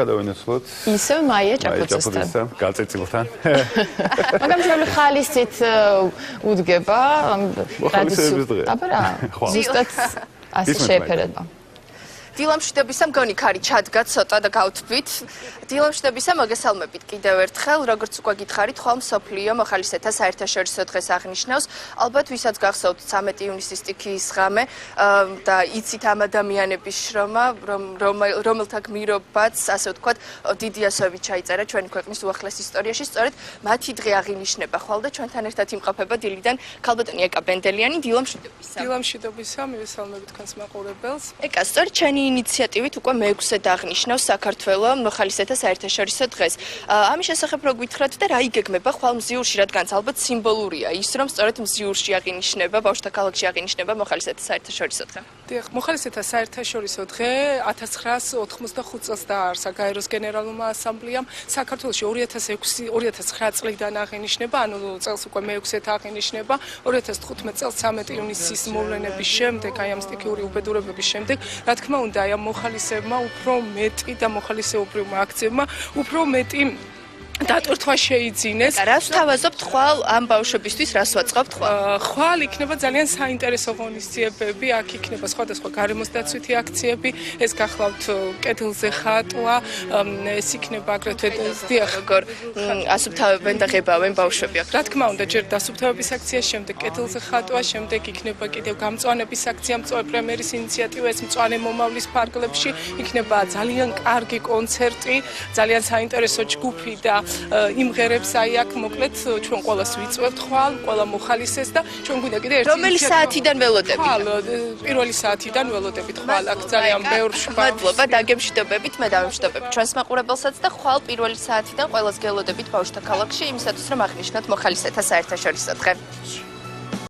გადავინაცვლოთ. ისე მაია ჭაფოწესთან. გაწიწილთან. მაგრამ ჩვენი ხალისით უდგება ხალისების დღე. აბა რა. ზუსტად ასე შეეფერება. დილამშვიდობისა მგონი ქარი ჩადგა ცოტა და გავთვით. დილამშვიდობისა მოგესალმებით კიდევ ერთხელ, როგორც უკვე გითხარით, ხვალ მსოფლიო მოხალისეთა საერთაშორისო დღეს აღნიშნავს. ალბათ ვისაც გახსოვთ 13 ივნისის სტიქიის ღამე და იცით ამ ადამიანების შრომა, რომელთა გმირობაც, ასე ვთქვათ, დიდი ასოებით ჩაიწერა ჩვენი ქვეყნის უახლეს ისტორიაში. სწორედ მათი დღე აღინიშნება ხვალ და ჩვენთან ერთად იმყოფება დილიდან ქალბატონი ეკა ბენდელიანი. დილამშვიდობისა. დილამშვიდობისა, მივესალმებით თქვენს მაყურებელს. ეკა, სწორედ ჩვენი ინიციატივით უკვე მეექვსედ აღნიშნავს საქართველო მოხალისეთა საერთაშორისო დღეს. ამის შესახებ რო გითხრათ და რა იგეგმება ხვალ მზიურში, რადგანაც ალბათ სიმბოლურია ის, რომ სწორედ მზიურში აღინიშნება, ბავშვთა ქალაქში აღინიშნება მოხალისეთა საერთაშორისო დღე. დიახ, მოხალისეთა საერთაშორისო დღე 1985 წელს დააარსა გაეროს გენერალურმა ასამბლეამ. საქართველოში 2009 წლიდან აღინიშნება, ანუ წელს უკვე მეექვსედ აღინიშნება. 2015 წელს 13 ივნისის მოვლენების შემდეგ, აი ამ სტიქიური უბედურებების შემდეგ, რა თქმა უნდა, აი ამ მოხალისეებმა უფრო მეტი და მოხალისეობრივმა აქციებმა უფრო მეტი დატვირთვა შეიძინეს. რას თავაზობთ ხვალ ამ ბავშვებისთვის, რას ვაწყობთ ხვალ? ხვალ იქნება ძალიან საინტერესო ღონისძიებები, აქ იქნება სხვადასხვა გარემოსდაცვითი აქციები, ეს გახლავთ კედელზე ხატვა, ეს იქნება აგრეთვე დიახ, როგორ ასუფთავებენ და ღებავენ ბავშვები აქ. რა თქმა უნდა, ჯერ დასუფთავების აქცია, შემდეგ კედელზე ხატვა, შემდეგ იქნება კიდევ გამწვანების აქცია, მწვავე პრემიერის ინიციატივა, ეს მწვანე მომავლის ფარგლებში, იქნება ძალიან კარგი კონცერტი, ძალიან საინტერესო ჯგუფი და იმღერებს აი აქ მოკლედ ჩვენ ყველას ვიწვევთ ხვალ, ყველა მოხალისეს და ჩვენ გვინდა კიდე ერთი რომელი საათიდან ველოდებით? ხვალ, პირველი საათიდან ველოდებით ხვალ, აქ ძალიან ბევრ მადლობა დაგემშვიდობებით, მე დავემშვიდობებ ჩვენს მაყურებელსაც და ხვალ პირველი საათიდან ყველას გელოდებით ბავშვთა ქალაქში, იმისათვის რომ აღნიშნოთ მოხალისეთა საერთაშორისო დღე.